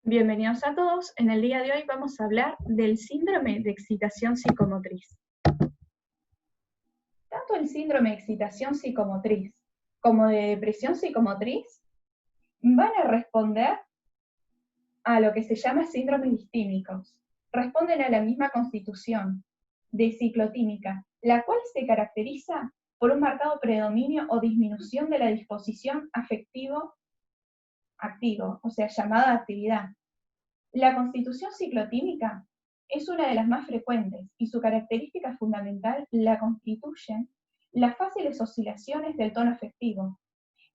Bienvenidos a todos. En el día de hoy vamos a hablar del síndrome de excitación psicomotriz. Tanto el síndrome de excitación psicomotriz como de depresión psicomotriz van a responder a lo que se llama síndromes distímicos. Responden a la misma constitución de ciclotímica, la cual se caracteriza por un marcado predominio o disminución de la disposición afectivo-activo, o sea, llamada actividad. La constitución ciclotímica es una de las más frecuentes y su característica fundamental la constituyen las fáciles oscilaciones del tono afectivo,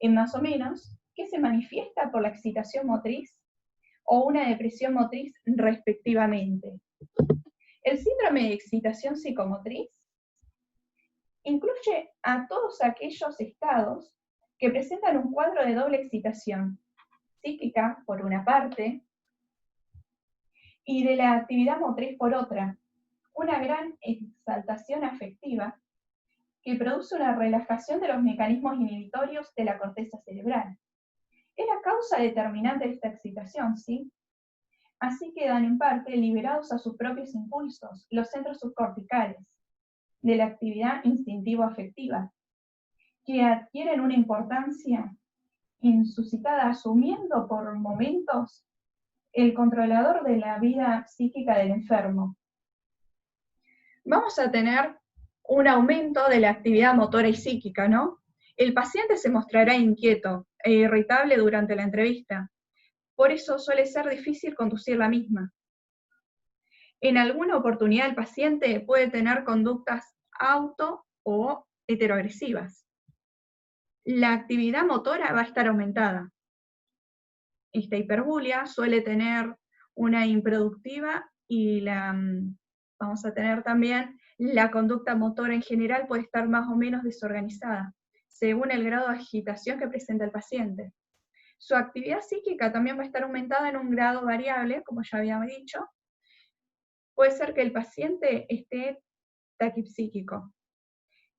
en más o menos que se manifiesta por la excitación motriz o una depresión motriz respectivamente. El síndrome de excitación psicomotriz incluye a todos aquellos estados que presentan un cuadro de doble excitación, psíquica por una parte, y de la actividad motriz por otra, una gran exaltación afectiva que produce una relajación de los mecanismos inhibitorios de la corteza cerebral. Es la causa determinante de esta excitación, ¿sí? Así quedan en parte liberados a sus propios impulsos los centros subcorticales de la actividad instintivo-afectiva, que adquieren una importancia insuscitada, asumiendo por momentos el controlador de la vida psíquica del enfermo. Vamos a tener un aumento de la actividad motora y psíquica, ¿no? El paciente se mostrará inquieto e irritable durante la entrevista. Por eso suele ser difícil conducir la misma. En alguna oportunidad el paciente puede tener conductas auto o heteroagresivas. La actividad motora va a estar aumentada. Esta hiperbulia suele tener una improductiva y vamos a tener también la conducta motora en general puede estar más o menos desorganizada, según el grado de agitación que presenta el paciente. Su actividad psíquica también va a estar aumentada en un grado variable, como ya habíamos dicho. Puede ser que el paciente esté taquipsíquico.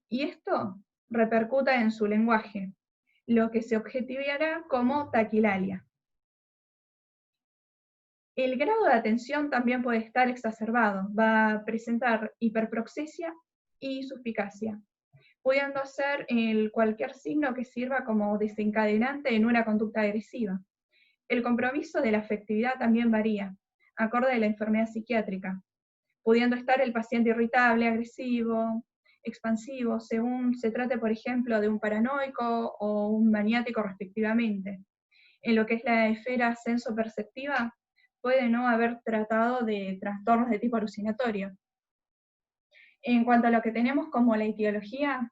Y esto repercuta en su lenguaje, lo que se objetivará como taquilalia. El grado de atención también puede estar exacerbado, va a presentar hiperproxesia y suspicacia, pudiendo ser cualquier signo que sirva como desencadenante en una conducta agresiva. El compromiso de la afectividad también varía, acorde a la enfermedad psiquiátrica, pudiendo estar el paciente irritable, agresivo, expansivo, según se trate, por ejemplo, de un paranoico o un maniático respectivamente. En lo que es la esfera sensoperceptiva, puede no haber tratado de trastornos de tipo alucinatorio. En cuanto a lo que tenemos como la etiología,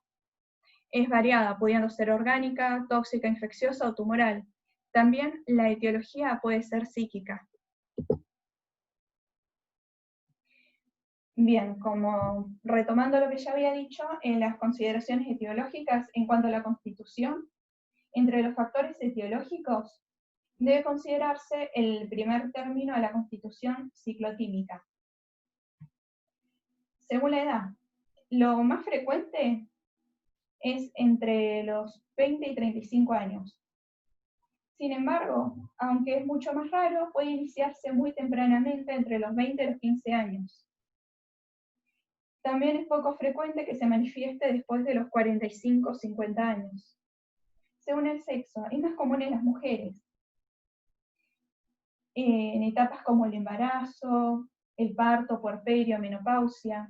es variada, pudiendo ser orgánica, tóxica, infecciosa o tumoral. También la etiología puede ser psíquica. Bien, como retomando lo que ya había dicho, en las consideraciones etiológicas en cuanto a la constitución, entre los factores etiológicos debe considerarse el primer término de la constitución ciclotímica. Según la edad, lo más frecuente es entre los 20 y 35 años. Sin embargo, aunque es mucho más raro, puede iniciarse muy tempranamente entre los 20 y los 15 años. También es poco frecuente que se manifieste después de los 45 o 50 años. Según el sexo, es más común en las mujeres, en etapas como el embarazo, el parto, puerperio, menopausia,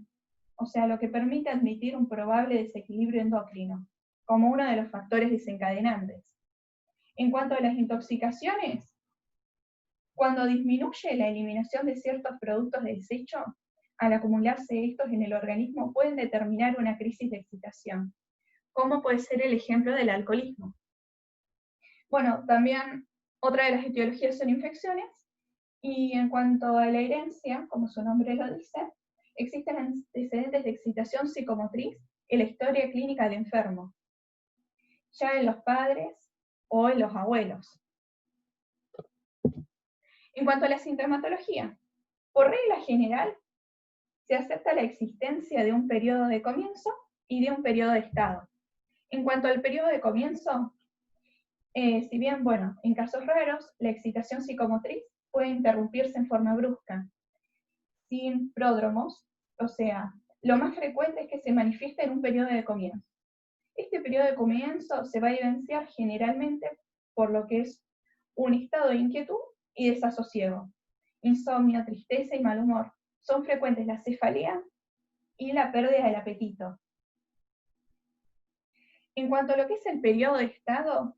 o sea, lo que permite admitir un probable desequilibrio endocrino, como uno de los factores desencadenantes. En cuanto a las intoxicaciones, cuando disminuye la eliminación de ciertos productos de desecho, al acumularse estos en el organismo pueden determinar una crisis de excitación, como puede ser el ejemplo del alcoholismo. Bueno, también otra de las etiologías son infecciones, y en cuanto a la herencia, como su nombre lo dice, existen antecedentes de excitación psicomotriz en la historia clínica del enfermo, ya en los padres o en los abuelos. En cuanto a la sintomatología, por regla general, se acepta la existencia de un periodo de comienzo y de un periodo de estado. En cuanto al periodo de comienzo, si bien, bueno, en casos raros, la excitación psicomotriz puede interrumpirse en forma brusca, sin pródromos, o sea, lo más frecuente es que se manifieste en un periodo de comienzo. Este periodo de comienzo se va a evidenciar generalmente por lo que es un estado de inquietud y desasosiego, insomnio, tristeza y mal humor. Son frecuentes la cefalea y la pérdida del apetito. En cuanto a lo que es el periodo de estado,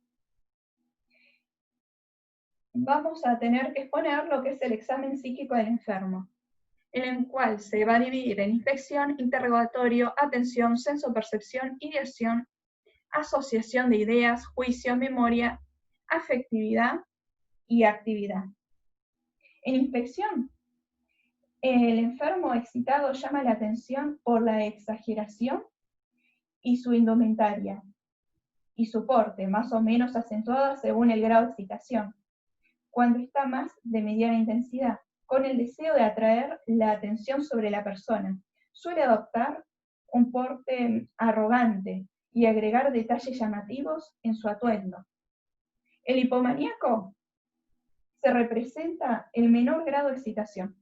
vamos a tener que exponer lo que es el examen psíquico del enfermo, en el cual se va a dividir en inspección, interrogatorio, atención, sensopercepción, ideación, asociación de ideas, juicio, memoria, afectividad y actividad. En inspección, el enfermo excitado llama la atención por la exageración y su indumentaria, y su porte, más o menos acentuado según el grado de excitación, cuando está más de mediana intensidad, con el deseo de atraer la atención sobre la persona. Suele adoptar un porte arrogante y agregar detalles llamativos en su atuendo. El hipomaníaco se representa el menor grado de excitación.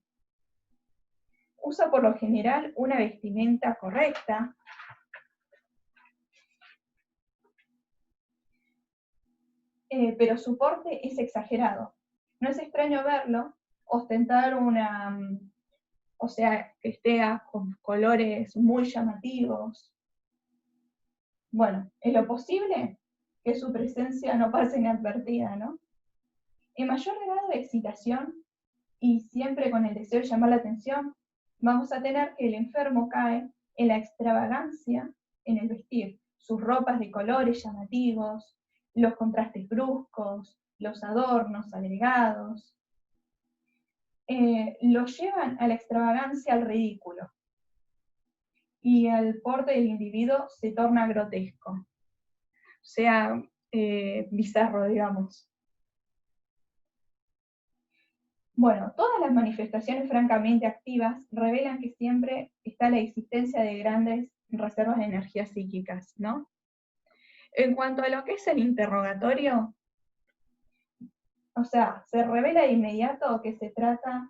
Usa por lo general una vestimenta correcta, pero su porte es exagerado. No es extraño verlo ostentar o sea, que esté con colores muy llamativos. Bueno, en lo posible que su presencia no pase inadvertida, ¿no? En mayor grado de excitación, y siempre con el deseo de llamar la atención, vamos a tener que el enfermo cae en la extravagancia en el vestir, sus ropas de colores llamativos, los contrastes bruscos, los adornos agregados, lo llevan a la extravagancia, al ridículo, y el porte del individuo se torna grotesco, o sea, bizarro, digamos. Bueno, todas las manifestaciones francamente activas revelan que siempre está la existencia de grandes reservas de energías psíquicas, ¿no? En cuanto a lo que es el interrogatorio, o sea, se revela de inmediato que se trata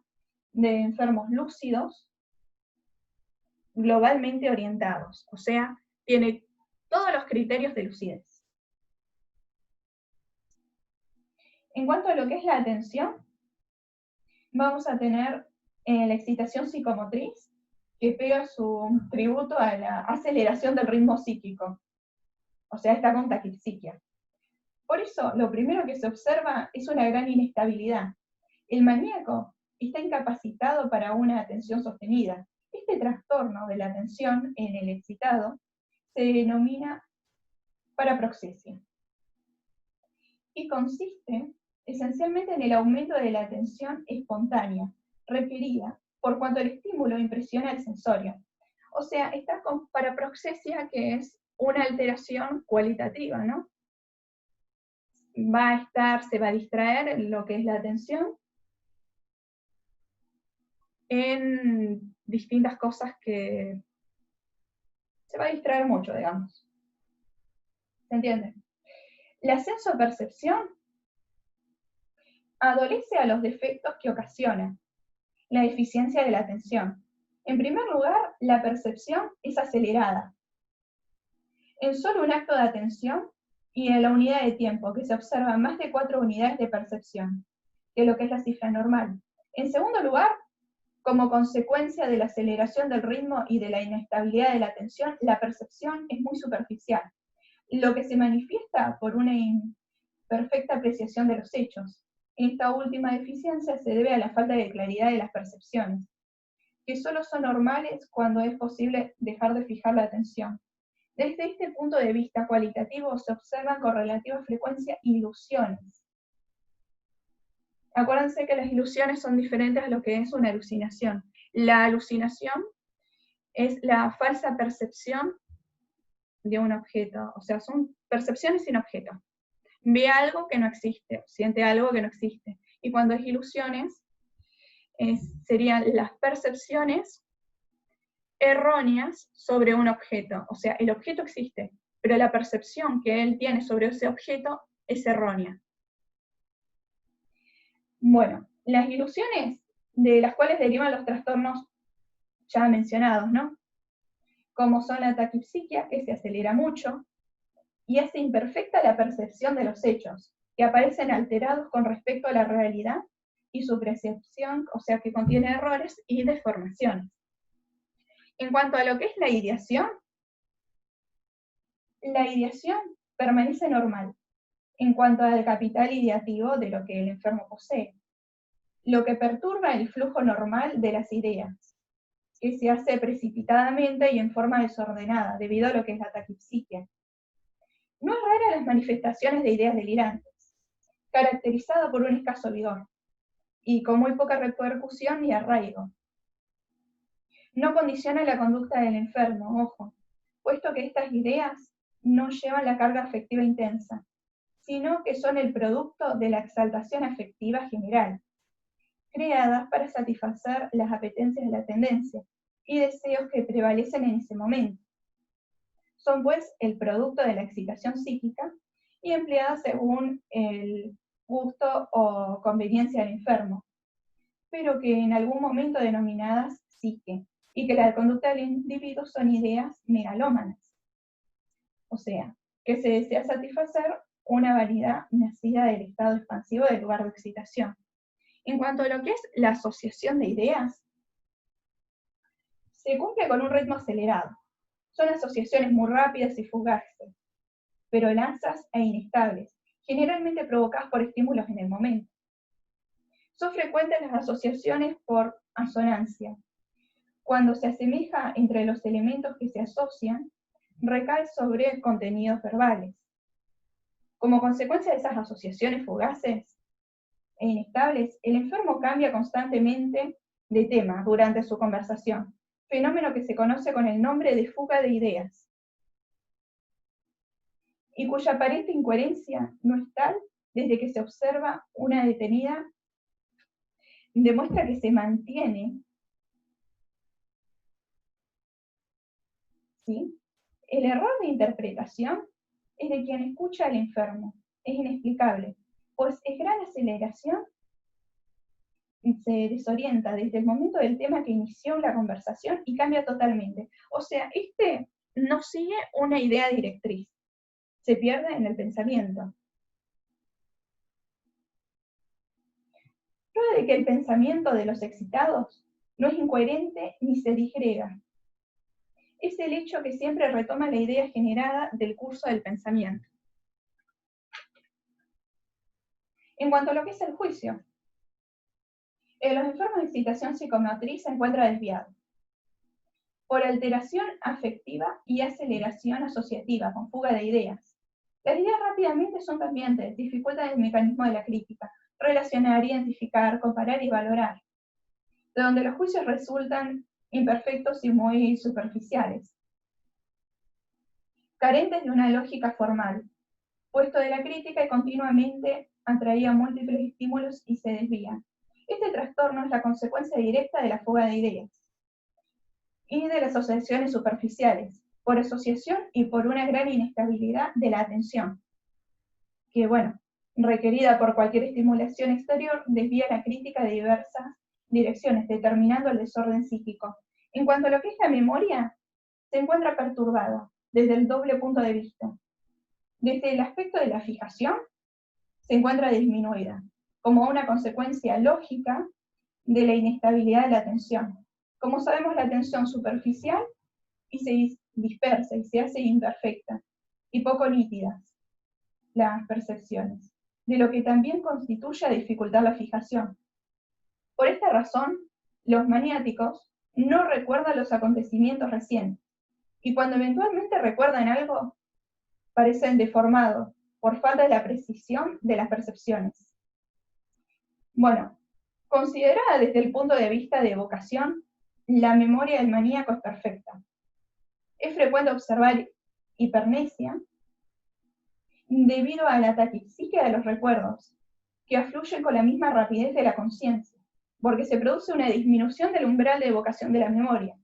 de enfermos lúcidos, globalmente orientados, o sea, tiene todos los criterios de lucidez. En cuanto a lo que es la atención, vamos a tener la excitación psicomotriz, que pega su tributo a la aceleración del ritmo psíquico, o sea, está con taquixiquia. Por eso, lo primero que se observa es una gran inestabilidad. El maníaco está incapacitado para una atención sostenida. Este trastorno de la atención en el excitado se denomina paraproxesia y consiste esencialmente en el aumento de la atención espontánea, requerida por cuanto el estímulo impresiona el sensorio. O sea, está con paraproxesia, que es una alteración cualitativa, ¿no? Se va a distraer lo que es la atención en distintas cosas que se va a distraer mucho, digamos. ¿Se entiende? La sensopercepción adolece a los defectos que ocasiona la deficiencia de la atención. En primer lugar, la percepción es acelerada. En solo un acto de atención y en la unidad de tiempo, que se observan más de 4 unidades de percepción, que es lo que es la cifra normal. En segundo lugar, como consecuencia de la aceleración del ritmo y de la inestabilidad de la atención, la percepción es muy superficial, lo que se manifiesta por una imperfecta apreciación de los hechos. Esta última deficiencia se debe a la falta de claridad de las percepciones, que solo son normales cuando es posible dejar de fijar la atención. Desde este punto de vista cualitativo se observan con relativa frecuencia ilusiones. Acuérdense que las ilusiones son diferentes a lo que es una alucinación. La alucinación es la falsa percepción de un objeto, o sea, son percepciones sin objeto. Ve algo que no existe, siente algo que no existe. Y cuando es ilusiones, serían las percepciones erróneas sobre un objeto. O sea, el objeto existe, pero la percepción que él tiene sobre ese objeto es errónea. Bueno, Las ilusiones de las cuales derivan los trastornos ya mencionados, ¿no? Como son la taquipsiquia, que se acelera mucho, y hace imperfecta la percepción de los hechos, que aparecen alterados con respecto a la realidad y su percepción, o sea que contiene errores y deformaciones. En cuanto a lo que es la ideación permanece normal en cuanto al capital ideativo de lo que el enfermo posee, lo que perturba el flujo normal de las ideas, que se hace precipitadamente y en forma desordenada, debido a lo que es la taquipsiquia. No es rara las manifestaciones de ideas delirantes, caracterizado por un escaso vigor, y con muy poca repercusión y arraigo. No condiciona la conducta del enfermo, ojo, puesto que estas ideas no llevan la carga afectiva intensa, sino que son el producto de la exaltación afectiva general, creadas para satisfacer las apetencias de la tendencia y deseos que prevalecen en ese momento. Son pues el producto de la excitación psíquica y empleadas según el gusto o conveniencia del enfermo, pero que en algún momento denominadas psique, y que la conducta del individuo son ideas megalómanas, o sea, que se desea satisfacer una vanidad nacida del estado expansivo del lugar de excitación. En cuanto a lo que es la asociación de ideas, se cumple con un ritmo acelerado. Son asociaciones muy rápidas y fugaces, pero lanzas e inestables, generalmente provocadas por estímulos en el momento. Son frecuentes las asociaciones por asonancia. Cuando se asemeja entre los elementos que se asocian, recae sobre contenidos verbales. Como consecuencia de esas asociaciones fugaces e inestables, el enfermo cambia constantemente de tema durante su conversación, fenómeno que se conoce con el nombre de fuga de ideas, y cuya aparente incoherencia no es tal desde que se observa una detenida, demuestra que se mantiene, ¿sí? El error de interpretación es de quien escucha al enfermo, es inexplicable, pues es gran aceleración y se desorienta desde el momento del tema que inició la conversación y cambia totalmente. O sea, no sigue una idea directriz, se pierde en el pensamiento. Prueba de que el pensamiento de los excitados no es incoherente ni se disgrega. Es el hecho que siempre retoma la idea generada del curso del pensamiento. En cuanto a lo que es el juicio, los enfermos de excitación psicomotriz se encuentran desviados por alteración afectiva y aceleración asociativa, con fuga de ideas. Las ideas rápidamente son cambiantes, dificultan el mecanismo de la crítica, relacionar, identificar, comparar y valorar, de donde los juicios resultan imperfectos y muy superficiales, carentes de una lógica formal, puesto de la crítica y continuamente atraía múltiples estímulos y se desvía. Este trastorno es la consecuencia directa de la fuga de ideas y de las asociaciones superficiales, por asociación y por una gran inestabilidad de la atención, que, bueno, requerida por cualquier estimulación exterior, desvía la crítica de diversas direcciones, determinando el desorden psíquico. En cuanto a lo que es la memoria, se encuentra perturbada desde el doble punto de vista. Desde el aspecto de la fijación, se encuentra disminuida, como una consecuencia lógica de la inestabilidad de la atención. Como sabemos, la atención superficial y se dispersa y se hace imperfecta y poco nítidas las percepciones, de lo que también constituye dificultar la fijación. Por esta razón, los maniáticos no recuerdan los acontecimientos recientes, y cuando eventualmente recuerdan algo, parecen deformados por falta de la precisión de las percepciones. Bueno, considerada desde el punto de vista de evocación, la memoria del maníaco es perfecta. Es frecuente observar hipermnesia debido a la taquipsiquia de los recuerdos, que afluyen con la misma rapidez de la conciencia, porque se produce una disminución del umbral de evocación de la memoria.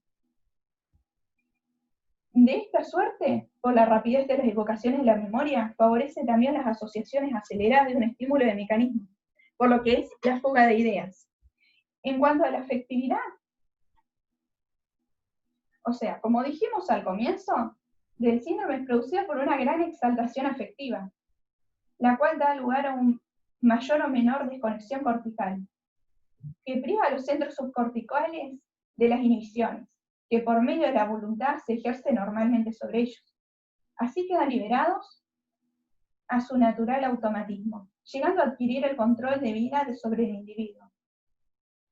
De esta suerte, por la rapidez de las evocaciones de la memoria, favorece también las asociaciones aceleradas de un estímulo de mecanismo, por lo que es la fuga de ideas. En cuanto a la afectividad, o sea, como dijimos al comienzo, del síndrome es producida por una gran exaltación afectiva, la cual da lugar a un mayor o menor desconexión cortical, que priva a los centros subcorticales de las inhibiciones, que por medio de la voluntad se ejerce normalmente sobre ellos. Así quedan liberados a su natural automatismo, llegando a adquirir el control de vida sobre el individuo.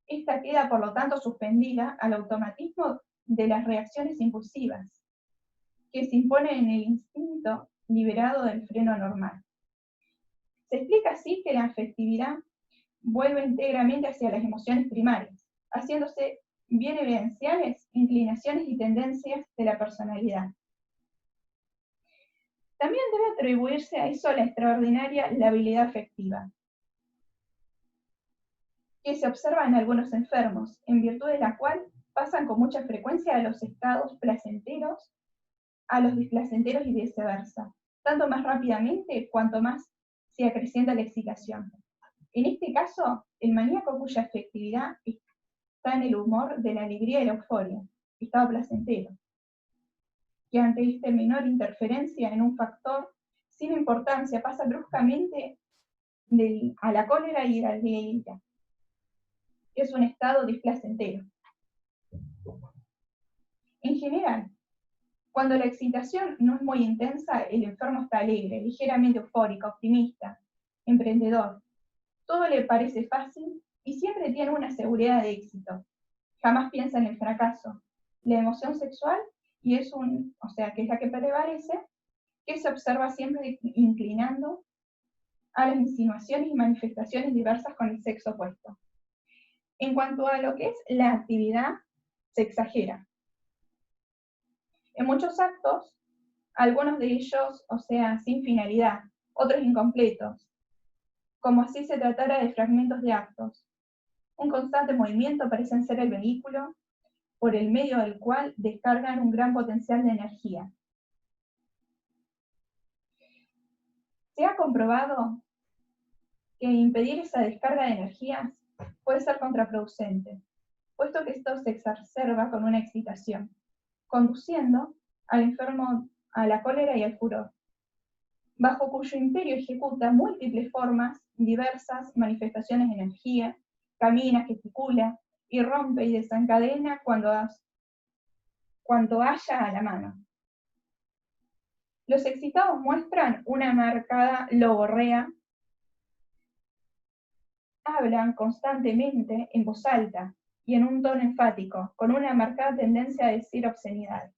Esta queda, por lo tanto, suspendida al automatismo de las reacciones impulsivas, que se imponen en el instinto liberado del freno normal. Se explica así que la afectividad vuelve íntegramente hacia las emociones primarias, haciéndose bien evidenciales inclinaciones y tendencias de la personalidad. También debe atribuirse a eso la extraordinaria labilidad afectiva, que se observa en algunos enfermos, en virtud de la cual pasan con mucha frecuencia de los estados placenteros a los displacenteros y viceversa, tanto más rápidamente cuanto más se acrecienta la excitación. En este caso, el maníaco cuya afectividad está en el humor de la alegría y la euforia, estado placentero, que ante esta menor interferencia en un factor sin importancia pasa bruscamente a la cólera y a la ira, que es un estado displacentero. En general, cuando la excitación no es muy intensa, el enfermo está alegre, ligeramente eufórico, optimista, emprendedor. Todo le parece fácil y siempre tiene una seguridad de éxito. Jamás piensa en el fracaso. La emoción sexual, que es la que prevalece, que se observa siempre inclinando a las insinuaciones y manifestaciones diversas con el sexo opuesto. En cuanto a lo que es la actividad, se exagera. En muchos actos, algunos de ellos, sin finalidad, otros incompletos, como si se tratara de fragmentos de actos. Un constante movimiento parecen ser el vehículo por el medio del cual descargan un gran potencial de energía. Se ha comprobado que impedir esa descarga de energías puede ser contraproducente, puesto que esto se exacerba con una excitación, conduciendo al enfermo a la cólera y al furor, bajo cuyo imperio ejecuta múltiples formas, diversas manifestaciones de energía, camina, gesticula, y rompe y desencadena cuanto haya a la mano. Los excitados muestran una marcada logorrea, hablan constantemente en voz alta y en un tono enfático, con una marcada tendencia a decir obscenidades.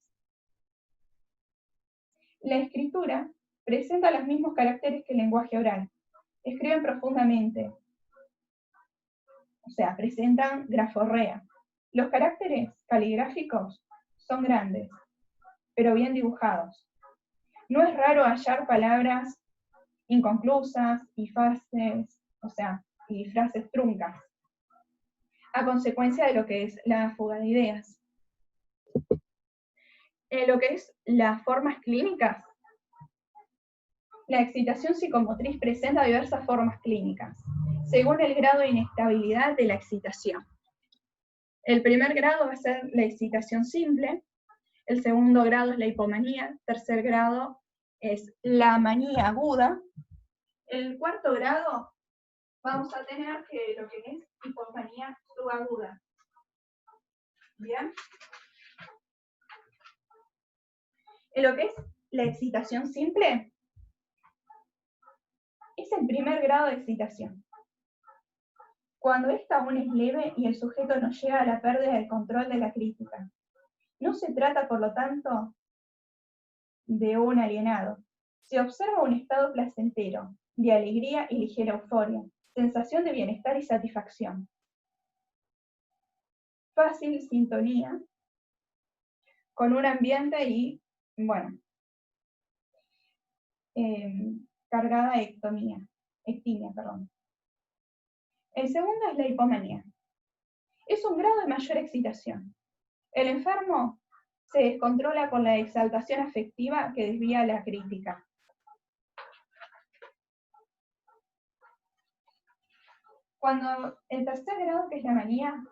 La escritura presenta los mismos caracteres que el lenguaje oral. Escriben profundamente, presentan graforrea. Los caracteres caligráficos son grandes, pero bien dibujados. No es raro hallar palabras inconclusas y frases truncas, a consecuencia de lo que es la fuga de ideas. En lo que es las formas clínicas, la excitación psicomotriz presenta diversas formas clínicas, según el grado de inestabilidad de la excitación. El primer grado va a ser la excitación simple, el segundo grado es la hipomanía, tercer grado es la manía aguda, el cuarto grado vamos a tener lo que es hipomanía subaguda. ¿Bien? En lo que es la excitación simple, es el primer grado de excitación, cuando esta aún es leve y el sujeto no llega a la pérdida del control de la crítica. No se trata, por lo tanto, de un alienado. Se observa un estado placentero, de alegría y ligera euforia, sensación de bienestar y satisfacción. Fácil sintonía con un ambiente y, cargada de ectimia. El segundo es la hipomanía. Es un grado de mayor excitación. El enfermo se descontrola con la exaltación afectiva que desvía la crítica. Cuando el tercer grado, que es la manía,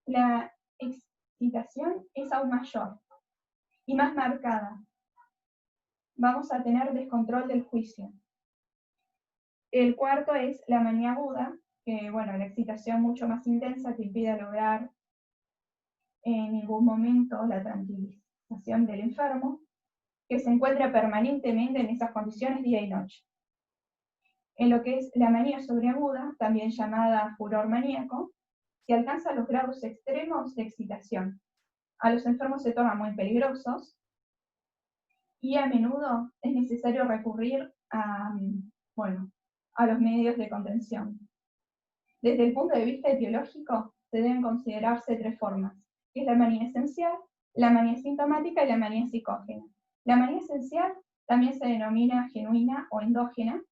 la excitación es aún mayor y más marcada. Vamos a tener descontrol del juicio. El cuarto es la manía aguda, que bueno, la excitación mucho más intensa que impide lograr en ningún momento la tranquilización del enfermo, que se encuentra permanentemente en esas condiciones día y noche. En lo que es la manía sobreaguda, también llamada furor maníaco, se alcanza los grados extremos de excitación. A los enfermos se tornan muy peligrosos y a menudo es necesario recurrir a los medios de contención. Desde el punto de vista etiológico, se deben considerarse tres formas, que es la manía esencial, la manía sintomática y la manía psicógena. La manía esencial también se denomina genuina o endógena,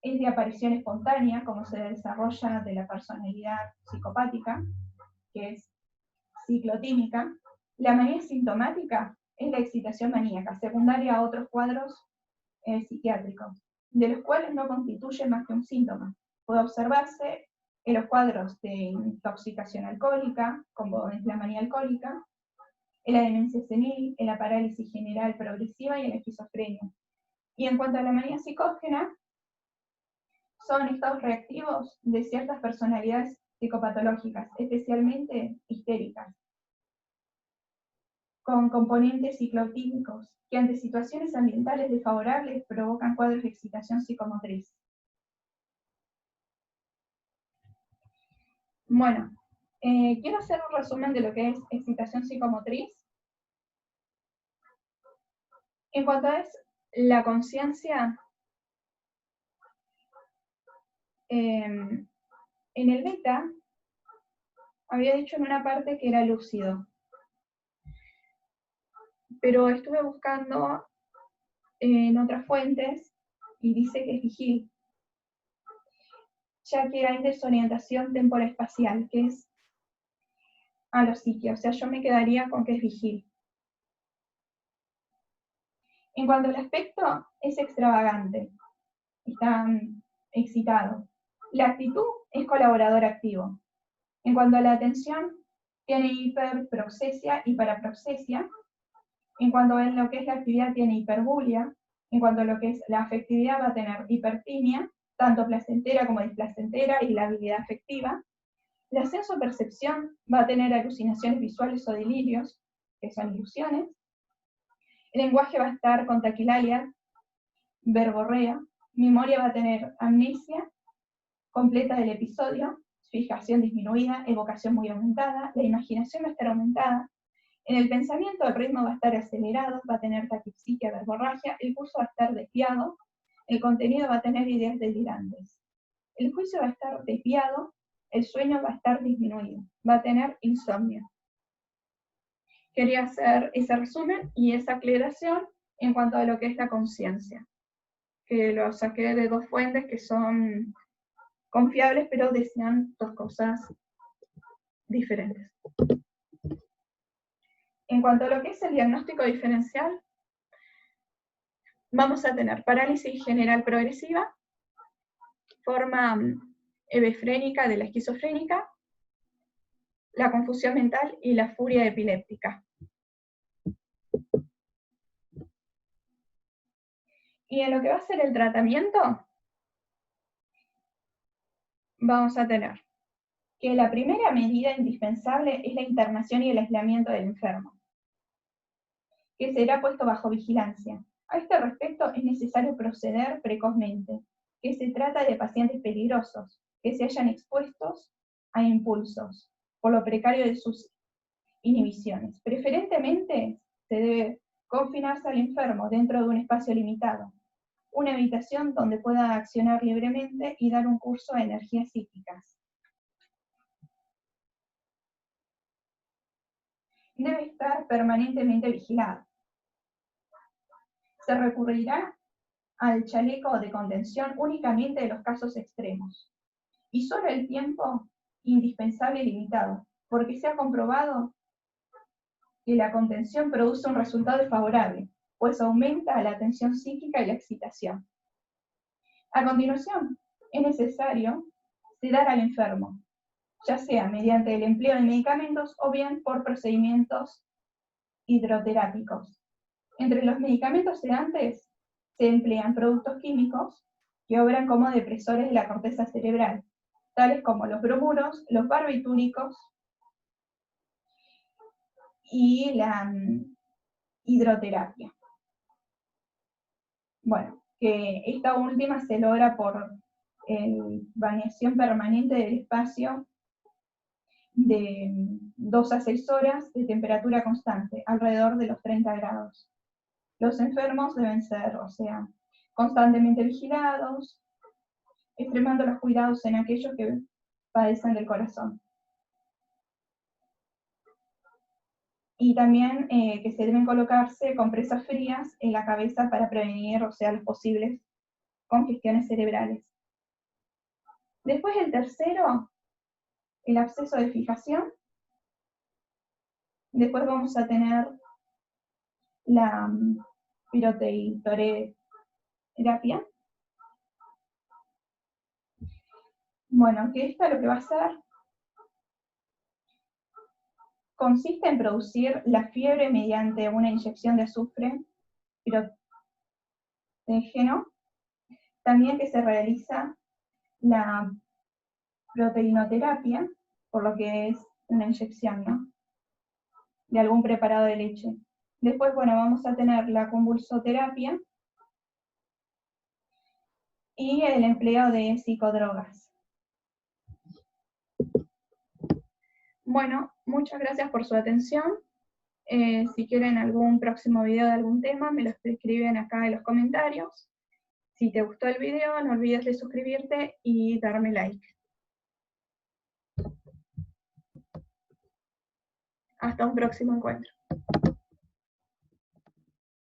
es de aparición espontánea, como se desarrolla de la personalidad psicopática, que es ciclotímica. La manía sintomática es la excitación maníaca, secundaria a otros cuadros psiquiátricos, de los cuales no constituye más que un síntoma. Puede observarse en los cuadros de intoxicación alcohólica, como es la manía alcohólica, en la demencia senil, en la parálisis general progresiva y en la esquizofrenia. Y en cuanto a la manía psicógena, son estados reactivos de ciertas personalidades psicopatológicas, especialmente histéricas, con componentes ciclotímicos, que ante situaciones ambientales desfavorables provocan cuadros de excitación psicomotriz. Bueno, quiero hacer un resumen de lo que es excitación psicomotriz. En cuanto a la conciencia, en el beta había dicho en una parte que era lúcido, pero estuve buscando en otras fuentes y dice que es vigil, ya que hay desorientación temporoespacial, que es alopsiquia, o sea, yo me quedaría con que es vigil. En cuanto al aspecto, es extravagante, está excitado. La actitud es colaborador activo. En cuanto a la atención, tiene hiperproxesia y paraproxesia. En cuanto a lo que es la actividad, tiene hiperbulia. En cuanto a lo que es la afectividad, va a tener hipertimia, tanto placentera como displacentera, y la habilidad afectiva. La sensopercepción va a tener alucinaciones visuales o delirios, que son ilusiones. El lenguaje va a estar con taquilalia, verborrea. Memoria va a tener amnesia completa del episodio, fijación disminuida, evocación muy aumentada. La imaginación va a estar aumentada. En el pensamiento el ritmo va a estar acelerado, va a tener taquipsiquia, verborragia. El curso va a estar desviado. El contenido va a tener ideas delirantes. El juicio va a estar desviado. El sueño va a estar disminuido. Va a tener insomnio. Quería hacer ese resumen y esa aclaración en cuanto a lo que es la conciencia, que lo saqué de dos fuentes que son confiables, pero decían dos cosas diferentes. En cuanto a lo que es el diagnóstico diferencial, vamos a tener parálisis general progresiva, forma hebefrénica de la esquizofrénica, la confusión mental y la furia epiléptica. Y en lo que va a ser el tratamiento, vamos a tener que la primera medida indispensable es la internación y el aislamiento del enfermo, que será puesto bajo vigilancia. A este respecto es necesario proceder precozmente, que se trata de pacientes peligrosos, que se hayan expuestos a impulsos, por lo precario de sus inhibiciones. Preferentemente se debe confinarse al enfermo dentro de un espacio limitado, una habitación donde pueda accionar libremente y dar un curso de energías psíquicas. Debe estar permanentemente vigilado. Se recurrirá al chaleco de contención únicamente en los casos extremos, y solo el tiempo indispensable y limitado, porque se ha comprobado que la contención produce un resultado desfavorable, pues aumenta la tensión psíquica y la excitación. A continuación, es necesario sedar al enfermo, ya sea mediante el empleo de medicamentos o bien por procedimientos hidroterápicos. Entre los medicamentos sedantes se emplean productos químicos que obran como depresores de la corteza cerebral, tales como los bromuros, los barbitúricos y la hidroterapia. Bueno, que esta última se logra por variación permanente del espacio de 2 a 6 horas de temperatura constante, alrededor de los 30 grados. Los enfermos deben ser, constantemente vigilados, extremando los cuidados en aquellos que padecen del corazón. Y también que se deben colocarse compresas frías en la cabeza para prevenir, los posibles congestiones cerebrales. Después el tercero, el absceso de fijación. Después vamos a tener la piroteitoterapia. Bueno, que esta lo que va a hacer consiste en producir la fiebre mediante una inyección de azufre pirotégeno. También que se realiza la proteinoterapia, por lo que es una inyección, ¿no?, de algún preparado de leche. Después, bueno, vamos a tener la convulsoterapia y el empleo de psicodrogas. Bueno, muchas gracias por su atención. Si quieren algún próximo video de algún tema, me lo escriben acá en los comentarios. Si te gustó el video, no olvides de suscribirte y darme like. Hasta un próximo encuentro.